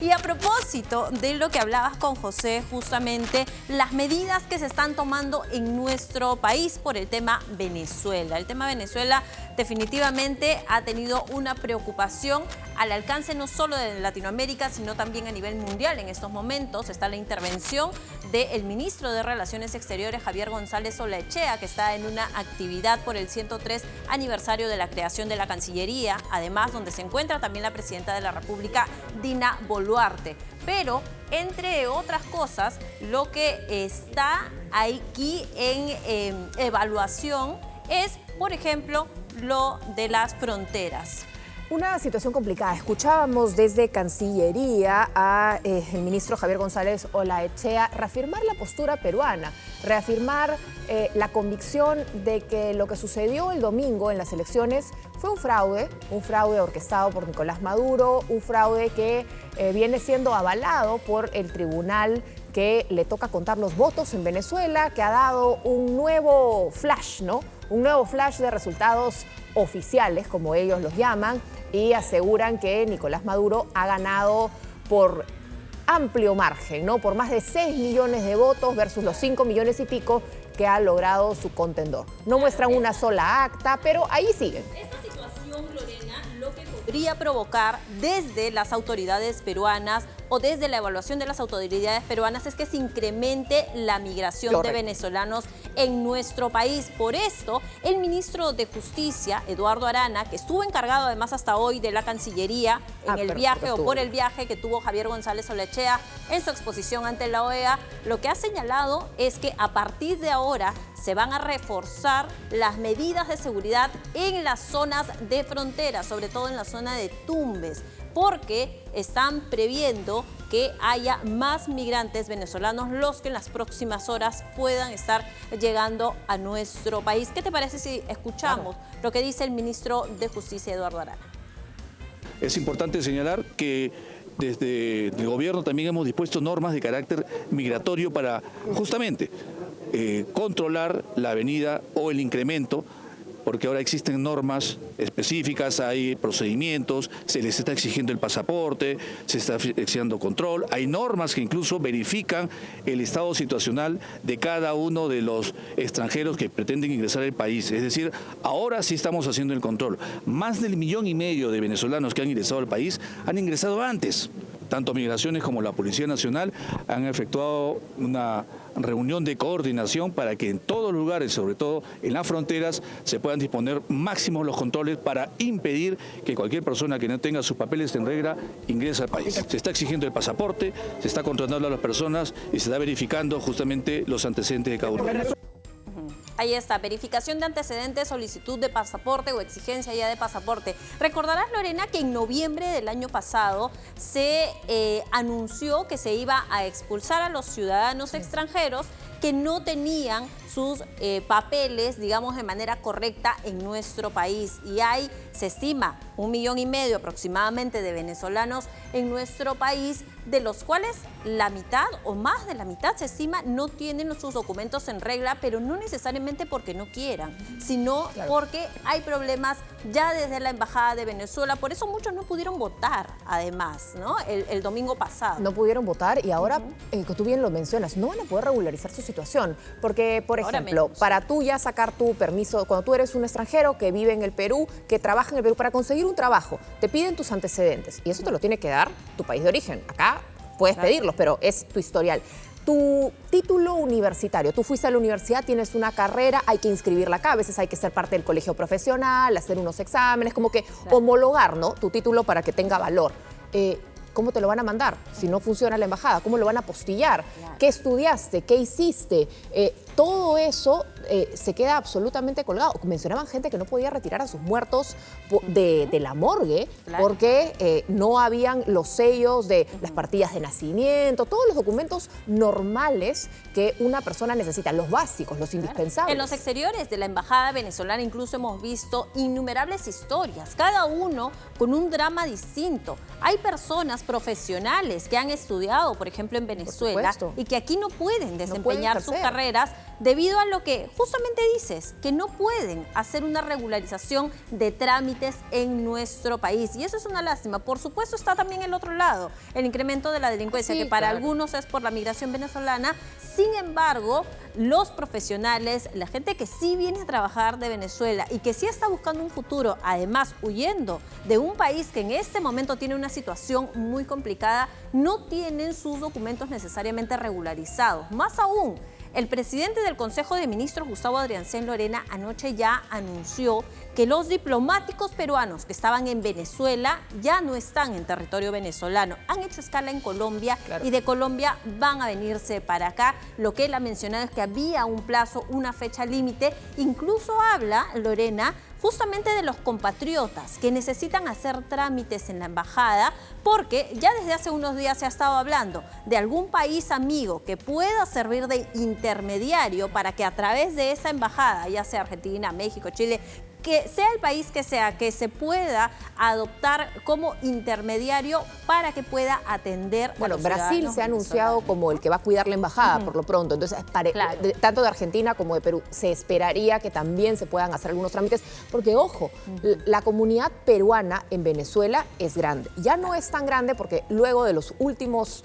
Y a propósito de lo que hablabas con José, justamente las medidas que se están tomando en nuestro país por el tema Venezuela. El tema Venezuela definitivamente ha tenido una preocupación al alcance no solo de Latinoamérica, sino también a nivel mundial. En estos momentos está la intervención del ministro de Relaciones Exteriores, Javier González Olaechea, que está en una actividad por el 103 aniversario de la creación de la Cancillería, además donde se encuentra también la presidenta de la República, Dina Boluarte. Pero, entre otras cosas, lo que está aquí en evaluación es, por ejemplo, lo de las fronteras. Una situación complicada. Escuchábamos desde Cancillería a el ministro Javier González Olaechea reafirmar la postura peruana, reafirmar la convicción de que lo que sucedió el domingo en las elecciones fue un fraude orquestado por Nicolás Maduro, un fraude que viene siendo avalado por el tribunal que le toca contar los votos en Venezuela, que ha dado un nuevo flash, ¿no? Un nuevo flash de resultados oficiales, como ellos los llaman, y aseguran que Nicolás Maduro ha ganado por amplio margen, ¿no? Por más de 6 millones de votos versus los 5 millones y pico que ha logrado su contendor. No muestran una sola acta, pero ahí siguen. Esta situación, Lorena, lo que podría provocar desde las autoridades peruanas o desde la evaluación de las autoridades peruanas es que se incremente la migración de venezolanos en nuestro país. Por esto, el ministro de Justicia, Eduardo Arana, que estuvo encargado además hasta hoy de la Cancillería en el viaje o por el viaje que tuvo Javier González Olaechea en su exposición ante la OEA, lo que ha señalado es que a partir de ahora se van a reforzar las medidas de seguridad en las zonas de frontera, sobre todo en la zona de Tumbes, porque están previendo que haya más migrantes venezolanos los que en las próximas horas puedan estar llegando a nuestro país. ¿Qué te parece si escuchamos lo que dice el ministro de Justicia, Eduardo Arana? Es importante señalar que desde el gobierno también hemos dispuesto normas de carácter migratorio para justamente controlar la venida o el incremento, porque ahora existen normas específicas, hay procedimientos, se les está exigiendo el pasaporte, se está exigiendo control, hay normas que incluso verifican el estado situacional de cada uno de los extranjeros que pretenden ingresar al país. Es decir, ahora sí estamos haciendo el control. Más del 1,5 millones de venezolanos que han ingresado al país han ingresado antes. Tanto Migraciones como la Policía Nacional han efectuado una reunión de coordinación para que en todos los lugares, sobre todo en las fronteras, se puedan disponer máximos los controles para impedir que cualquier persona que no tenga sus papeles en regla ingrese al país. Se está exigiendo el pasaporte, se está controlando a las personas y se está verificando justamente los antecedentes de cada uno. Ahí está, verificación de antecedentes, solicitud de pasaporte o exigencia ya de pasaporte. Recordarás, Lorena, que en noviembre del año pasado se anunció que se iba a expulsar a los ciudadanos extranjeros que no tenían sus papeles, digamos, de manera correcta en nuestro país. Y hay, se estima, 1,5 millones aproximadamente de venezolanos en nuestro país, de los cuales la mitad o más de la mitad se estima no tienen sus documentos en regla, pero no necesariamente porque no quieran, sino porque hay problemas ya desde la Embajada de Venezuela. Por eso muchos no pudieron votar, además, ¿no? El domingo pasado. No pudieron votar y ahora, que tú bien lo mencionas, no van a poder regularizar su situación. Porque, por ejemplo, para tú ya sacar tu permiso, cuando tú eres un extranjero que vive en el Perú, que trabaja en el Perú, para conseguir un trabajo, te piden tus antecedentes y eso te lo tiene que dar tu país de origen. Acá puedes pedirlos, pero es tu historial. Tu título universitario, tú fuiste a la universidad, tienes una carrera, hay que inscribirla acá, a veces hay que ser parte del colegio profesional, hacer unos exámenes, como que homologar, ¿no?, tu título para que tenga valor. ¿Cómo te lo van a mandar si no funciona la embajada? ¿Cómo lo van a apostillar? ¿Qué estudiaste? ¿Qué hiciste? Todo eso se queda absolutamente colgado. Mencionaban gente que no podía retirar a sus muertos de la morgue porque no habían los sellos de las partidas de nacimiento, todos los documentos normales que una persona necesita, los básicos, los indispensables. En los exteriores de la Embajada venezolana incluso hemos visto innumerables historias, cada uno con un drama distinto. Hay personas profesionales que han estudiado, por ejemplo, en Venezuela y que aquí no pueden desempeñar sus carreras debido a lo que justamente dices, que no pueden hacer una regularización de trámites en nuestro país. Y eso es una lástima. Por supuesto está también el otro lado, el incremento de la delincuencia, que para algunos es por la migración venezolana. Sin embargo, los profesionales, la gente que sí viene a trabajar de Venezuela y que sí está buscando un futuro, además huyendo de un país que en este momento tiene una situación muy complicada, no tienen sus documentos necesariamente regularizados. Más aún, el presidente del Consejo de Ministros, Gustavo Adriancén Lorena, anoche ya anunció que los diplomáticos peruanos que estaban en Venezuela ya no están en territorio venezolano. Han hecho escala en Colombia y de Colombia van a venirse para acá. Lo que él ha mencionado es que había un plazo, una fecha límite. Incluso habla, Lorena, justamente de los compatriotas que necesitan hacer trámites en la embajada, porque ya desde hace unos días se ha estado hablando de algún país amigo que pueda servir de intermediario para que a través de esa embajada, ya sea Argentina, México, Chile, que sea el país que sea, que se pueda adoptar como intermediario para que pueda atender Bueno, a los Brasil se ha anunciado como el que va a cuidar la embajada por lo pronto. Entonces, tanto de Argentina como de Perú, se esperaría que también se puedan hacer algunos trámites, porque, ojo, la comunidad peruana en Venezuela es grande. Ya no es tan grande porque luego de las últimas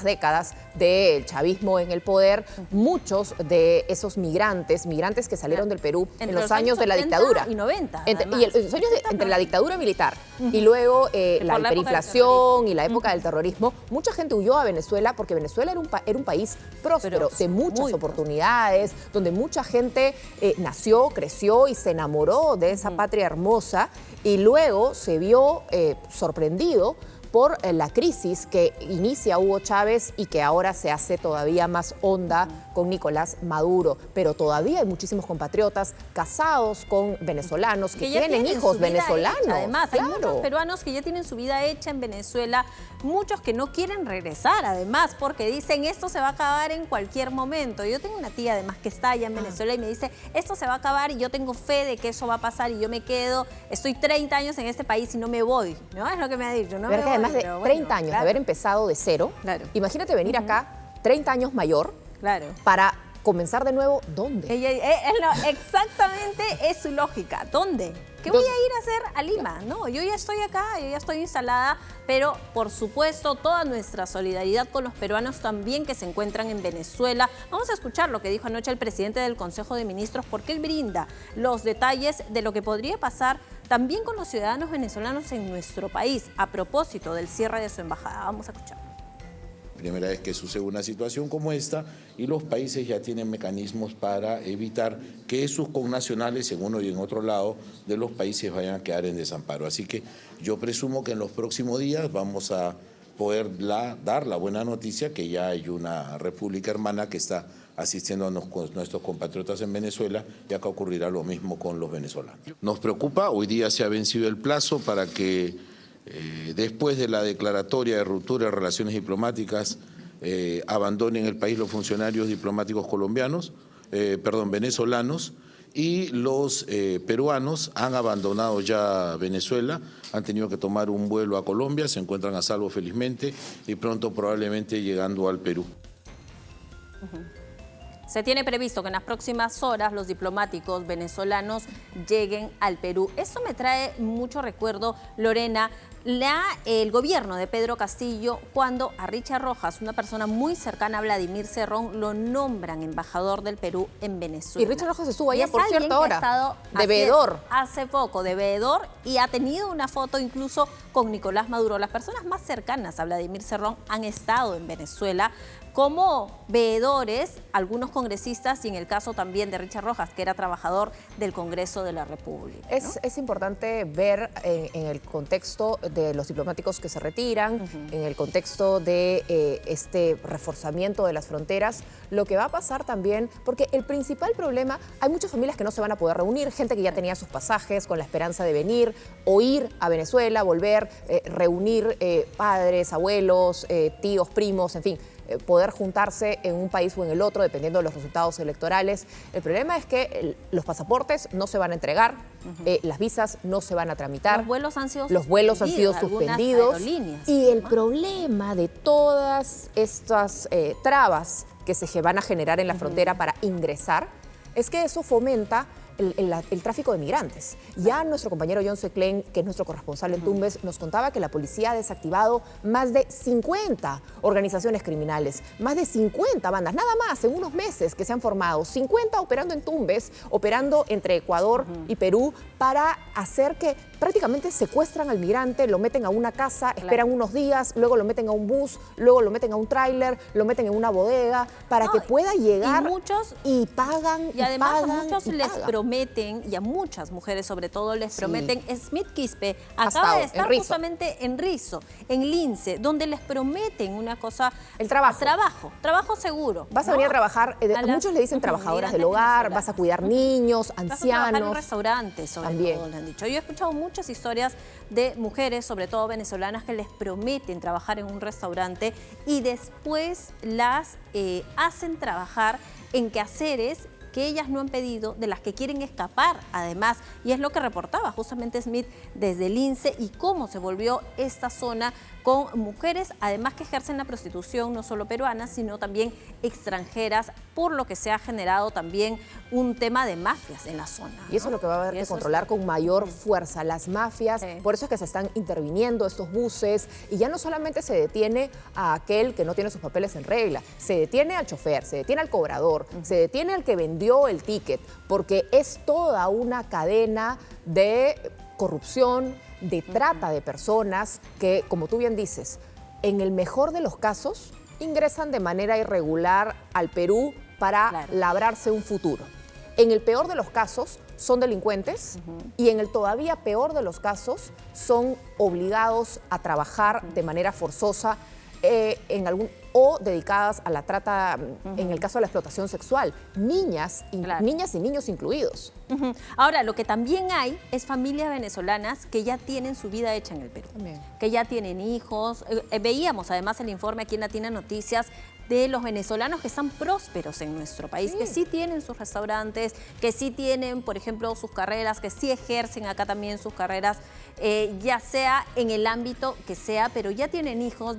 décadas del chavismo en el poder, muchos de esos migrantes que salieron del Perú en los años de la dictadura, y 90. Entre la dictadura militar y luego la hiperinflación y la época del terrorismo, mucha gente huyó a Venezuela porque Venezuela era un país próspero, de muchas oportunidades, donde mucha gente nació, creció y se enamoró de esa patria hermosa, y luego se vio sorprendido por la crisis que inicia Hugo Chávez y que ahora se hace todavía más honda con Nicolás Maduro. Pero todavía hay muchísimos compatriotas casados con venezolanos que tienen hijos venezolanos. Hecha. Además, hay muchos peruanos que ya tienen su vida hecha en Venezuela, muchos que no quieren regresar, además, porque dicen esto se va a acabar en cualquier momento. Yo tengo una tía además que está allá en Venezuela y me dice esto se va a acabar y yo tengo fe de que eso va a pasar y yo me quedo, estoy 30 años en este país y no me voy, ¿no? Es lo que me ha dicho, no me voy. Más de 30 años de haber empezado de cero, imagínate venir acá 30 años mayor para comenzar de nuevo, ¿dónde? Exactamente es su lógica, ¿dónde? ¿Qué voy a ir a hacer a Lima? No, yo ya estoy acá, yo ya estoy instalada, pero por supuesto toda nuestra solidaridad con los peruanos también que se encuentran en Venezuela. Vamos a escuchar lo que dijo anoche el presidente del Consejo de Ministros, porque él brinda los detalles de lo que podría pasar también con los ciudadanos venezolanos en nuestro país a propósito del cierre de su embajada. Vamos a escuchar. Primera vez que sucede una situación como esta, y los países ya tienen mecanismos para evitar que sus connacionales en uno y en otro lado de los países vayan a quedar en desamparo. Así que yo presumo que en los próximos días vamos a poder dar la buena noticia que ya hay una república hermana que está asistiendo a nuestros compatriotas en Venezuela, y acá ocurrirá lo mismo con los venezolanos. Nos preocupa, hoy día se ha vencido el plazo para que después de la declaratoria de ruptura de relaciones diplomáticas abandonen el país los funcionarios diplomáticos venezolanos, y los peruanos han abandonado ya Venezuela, han tenido que tomar un vuelo a Colombia, se encuentran a salvo felizmente y pronto probablemente llegando al Perú. Se tiene previsto que en las próximas horas los diplomáticos venezolanos lleguen al Perú. Esto me trae mucho recuerdo, Lorena, el gobierno de Pedro Castillo, cuando a Richard Rojas, una persona muy cercana a Vladimir Cerrón, lo nombran embajador del Perú en Venezuela. Y Richard Rojas estuvo allá, por cierto, ahora, de veedor. Hace poco, de veedor, y ha tenido una foto incluso con Nicolás Maduro. Las personas más cercanas a Vladimir Cerrón han estado en Venezuela como veedores, algunos congresistas, y en el caso también de Richard Rojas, que era trabajador del Congreso de la República, ¿no? Es importante ver en el contexto de los diplomáticos que se retiran, en el contexto de este reforzamiento de las fronteras, lo que va a pasar también, porque el principal problema, hay muchas familias que no se van a poder reunir, gente que ya tenía sus pasajes con la esperanza de venir o ir a Venezuela, volver, reunir padres, abuelos, tíos, primos, en fin. poder juntarse en un país o en el otro, dependiendo de los resultados electorales. El problema es que los pasaportes no se van a entregar, las visas no se van a tramitar. Los vuelos han sido suspendidos. Y el problema de todas estas trabas que se van a generar en la frontera para ingresar es que eso fomenta el tráfico de migrantes. Ya nuestro compañero John Seclen, que es nuestro corresponsal en Tumbes, nos contaba que la policía ha desactivado más de 50 organizaciones criminales, más de 50 bandas, nada más en unos meses que se han formado, 50 operando en Tumbes, operando entre Ecuador y Perú, para hacer que prácticamente secuestran al migrante, lo meten a una casa, esperan unos días, luego lo meten a un bus, luego lo meten a un tráiler, lo meten en una bodega, para que pueda llegar y pagan. Y además a muchos les prometen, y a muchas mujeres sobre todo les prometen, Smith Quispe acaba de estar justamente en Rizo, en Lince, donde les prometen una cosa. El trabajo. Trabajo seguro. Vas a venir a trabajar, muchos le dicen trabajadoras del hogar, vas a cuidar niños, ancianos. Vas a trabajar en restaurantes, sobre todo, le han dicho. Yo he escuchado muchas historias de mujeres, sobre todo venezolanas, que les prometen trabajar en un restaurante y después las hacen trabajar en quehaceres que ellas no han pedido, de las que quieren escapar además, y es lo que reportaba justamente Smith desde el INSE y cómo se volvió esta zona con mujeres, además que ejercen la prostitución, no solo peruanas, sino también extranjeras, por lo que se ha generado también un tema de mafias en la zona, ¿no? Y eso es lo que va a haber que controlar con mayor fuerza, las mafias. Por eso es que se están interviniendo estos buses, y ya no solamente se detiene a aquel que no tiene sus papeles en regla, se detiene al chofer, se detiene al cobrador, se detiene al que vendió el ticket, porque es toda una cadena de corrupción, de trata de personas que, como tú bien dices, en el mejor de los casos ingresan de manera irregular al Perú para labrarse un futuro. En el peor de los casos son delincuentes y en el todavía peor de los casos son obligados a trabajar de manera forzosa o dedicadas a la trata, en el caso de la explotación sexual, niñas y niños incluidos. Ahora, lo que también hay es familias venezolanas que ya tienen su vida hecha en el Perú, que ya tienen hijos. Veíamos además el informe aquí en Latina Noticias de los venezolanos que están prósperos en nuestro país, que sí tienen sus restaurantes, que sí tienen, por ejemplo, sus carreras, que sí ejercen acá también sus carreras, ya sea en el ámbito que sea, pero ya tienen hijos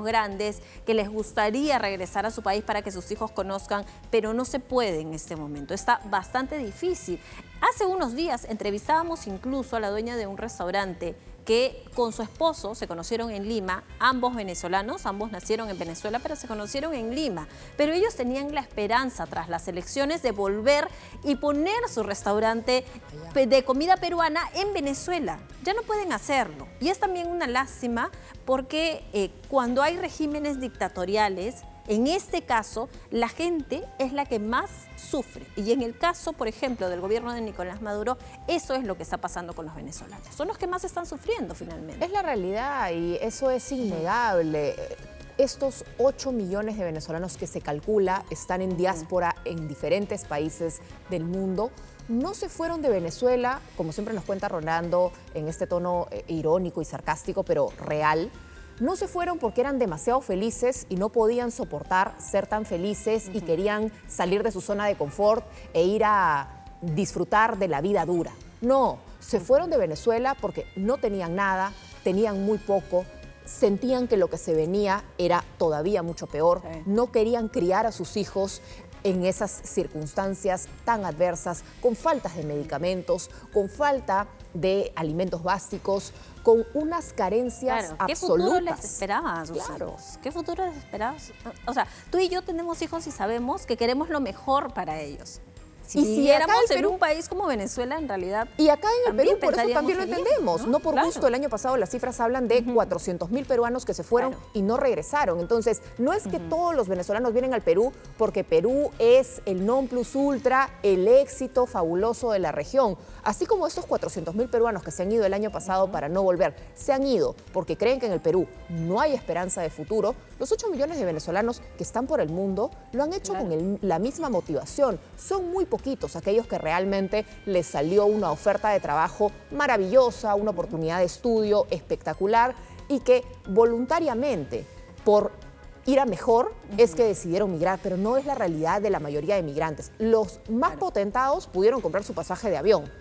grandes, que les gustaría regresar a su país para que sus hijos conozcan, pero no se puede en este momento. Está bastante difícil. Hace unos días entrevistábamos incluso a la dueña de un restaurante que con su esposo se conocieron en Lima, ambos venezolanos, ambos nacieron en Venezuela, pero se conocieron en Lima. Pero ellos tenían la esperanza, tras las elecciones, de volver y poner su restaurante de comida peruana en Venezuela. Ya no pueden hacerlo. Y es también una lástima porque cuando hay regímenes dictatoriales, en este caso, la gente es la que más sufre. Y en el caso, por ejemplo, del gobierno de Nicolás Maduro, eso es lo que está pasando con los venezolanos. Son los que más están sufriendo finalmente. Es la realidad y eso es innegable. Estos 8 millones de venezolanos que se calcula están en diáspora en diferentes países del mundo. No se fueron de Venezuela, como siempre nos cuenta Rolando, en este tono irónico y sarcástico, pero real. No se fueron porque eran demasiado felices y no podían soportar ser tan felices y querían salir de su zona de confort e ir a disfrutar de la vida dura. No, se fueron de Venezuela porque no tenían nada, tenían muy poco, sentían que lo que se venía era todavía mucho peor, no querían criar a sus hijos en esas circunstancias tan adversas, con faltas de medicamentos, con falta de alimentos básicos, con unas carencias absolutas. ¿Qué futuro les esperaba a sus hijos? ¿Qué futuro les esperaba? O sea, tú y yo tenemos hijos y sabemos que queremos lo mejor para ellos. Si viviéramos en un país como Venezuela, en realidad. Y acá en el Perú, por eso también lo entendemos. No por gusto, el año pasado las cifras hablan de 400.000 peruanos que se fueron y no regresaron. Entonces, no es que todos los venezolanos vienen al Perú porque Perú es el non plus ultra, el éxito fabuloso de la región. Así como estos 400.000 peruanos que se han ido el año pasado para no volver, se han ido porque creen que en el Perú no hay esperanza de futuro, los 8 millones de venezolanos que están por el mundo lo han hecho con la misma motivación. Son muy poquitos aquellos que realmente les salió una oferta de trabajo maravillosa, una oportunidad de estudio espectacular y que voluntariamente, por ir a mejor es que decidieron migrar, pero no es la realidad de la mayoría de migrantes. Los más potentados pudieron comprar su pasaje de avión.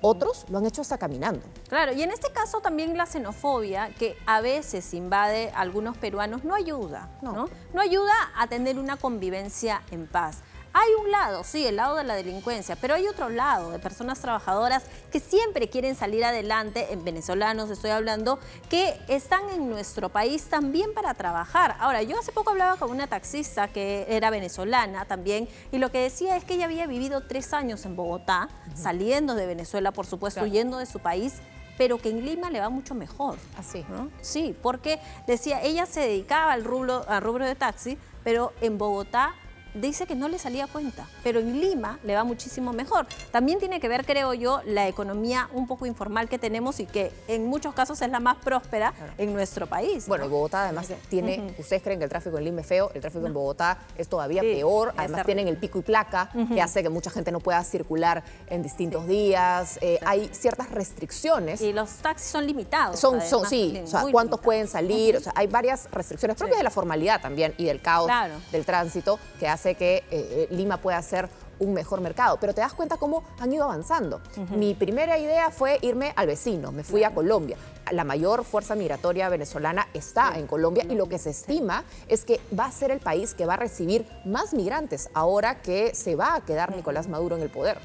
Otros lo han hecho hasta caminando. Claro, y en este caso también la xenofobia, que a veces invade a algunos peruanos, no ayuda, ¿no? No ayuda a tener una convivencia en paz. Hay un lado, sí, el lado de la delincuencia, pero hay otro lado de personas trabajadoras que siempre quieren salir adelante, en venezolanos estoy hablando, que están en nuestro país también para trabajar. Ahora, yo hace poco hablaba con una taxista que era venezolana también, y lo que decía es que ella había vivido 3 años en Bogotá, saliendo de Venezuela, por supuesto, huyendo de su país, pero que en Lima le va mucho mejor. Así, ¿no? Sí, porque decía, ella se dedicaba al rubro de taxi, pero en Bogotá dice que no le salía cuenta, pero en Lima le va muchísimo mejor. También tiene que ver, creo yo, la economía un poco informal que tenemos y que en muchos casos es la más próspera en nuestro país, ¿no? Bueno, Bogotá además tiene, ustedes creen que el tráfico en Lima es feo, el tráfico en Bogotá es todavía peor, además tienen el pico y placa que hace que mucha gente no pueda circular en distintos días, hay ciertas restricciones. Y los taxis son limitados. Sí, o sea, cuántos pueden salir, o sea, hay varias restricciones propias de la formalidad también y del caos del tránsito que hace que Lima pueda ser un mejor mercado, pero te das cuenta cómo han ido avanzando. Mi primera idea fue irme al vecino, me fui a Colombia. La mayor fuerza migratoria venezolana está en Colombia y lo que se estima es que va a ser el país que va a recibir más migrantes ahora que se va a quedar Nicolás Maduro en el poder.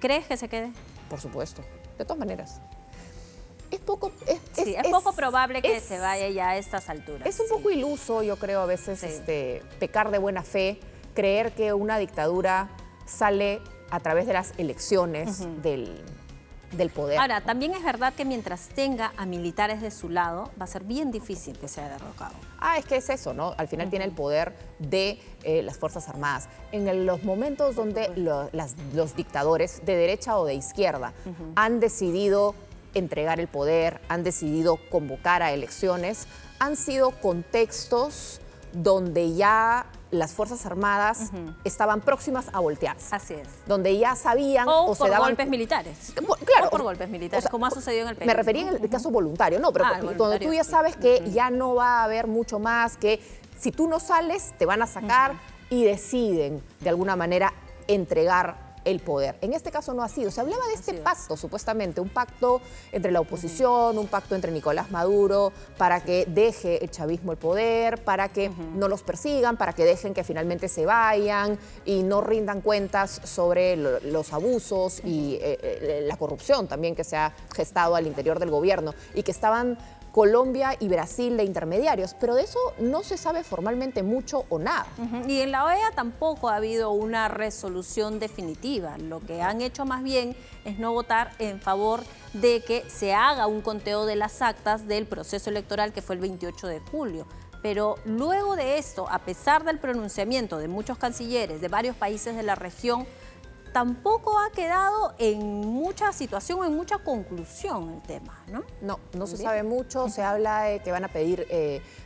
¿Crees que se quede? Por supuesto, de todas maneras. Es poco probable que se vaya ya a estas alturas. Es un poco iluso, yo creo, a veces pecar de buena fe, creer que una dictadura sale a través de las elecciones del poder. Ahora, también es verdad que mientras tenga a militares de su lado, va a ser bien difícil que sea derrocado. Es que es eso, ¿no? Al final tiene el poder de las Fuerzas Armadas. En los momentos donde los dictadores, de derecha o de izquierda, han decidido entregar el poder, han decidido convocar a elecciones, han sido contextos donde ya las Fuerzas Armadas estaban próximas a voltearse. Así es. Donde ya sabían o se daban golpes militares. Claro. O por golpes militares, o sea, como ha sucedido en el Perú. Me refería en el caso voluntario, no, pero cuando tú ya sabes que ya no va a haber mucho más, que si tú no sales te van a sacar y deciden de alguna manera entregar el poder. En este caso no ha sido. Se hablaba de este pacto, supuestamente, un pacto entre la oposición, un pacto entre Nicolás Maduro para que deje el chavismo el poder, para que no los persigan, para que dejen que finalmente se vayan y no rindan cuentas sobre los abusos y la corrupción también que se ha gestado al interior del gobierno y que estaban Colombia y Brasil de intermediarios, pero de eso no se sabe formalmente mucho o nada. Y en la OEA tampoco ha habido una resolución definitiva. Lo que han hecho más bien es no votar en favor de que se haga un conteo de las actas del proceso electoral que fue el 28 de julio. Pero luego de esto, a pesar del pronunciamiento de muchos cancilleres de varios países de la región, tampoco ha quedado en mucha situación o en mucha conclusión el tema, ¿no? No se sabe mucho. Se habla de que van a pedir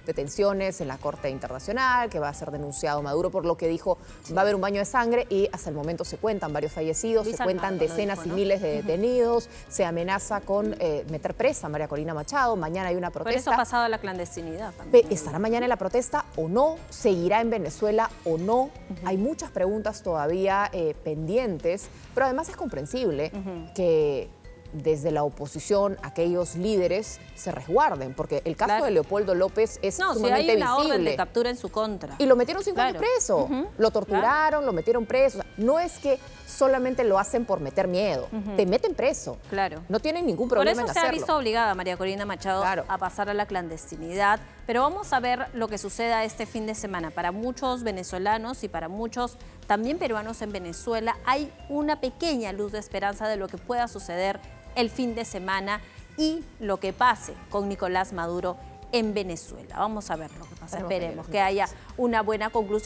detenciones en la Corte Internacional, que va a ser denunciado Maduro por lo que dijo, va a haber un baño de sangre y hasta el momento se cuentan varios fallecidos, se cuentan decenas y miles de detenidos, se amenaza con meter presa a María Corina Machado, mañana hay una protesta. Por eso ha pasado a la clandestinidad también. ¿Estará mañana en la protesta o no? ¿Seguirá en Venezuela o no? Hay muchas preguntas todavía pendientes. Pero además es comprensible que desde la oposición aquellos líderes se resguarden, porque el caso de Leopoldo López es sumamente visible. Si hay una orden de captura en su contra. Y lo metieron 5 años preso, lo torturaron, lo metieron preso. O sea, no es que solamente lo hacen por meter miedo, te meten preso. No tienen ningún problema en hacerlo. Por eso se ha visto obligada María Corina Machado a pasar a la clandestinidad. Pero vamos a ver lo que suceda este fin de semana. Para muchos venezolanos y para muchos también peruanos en Venezuela hay una pequeña luz de esperanza de lo que pueda suceder el fin de semana y lo que pase con Nicolás Maduro en Venezuela. Vamos a ver lo que pasa. Esperemos que haya una buena conclusión.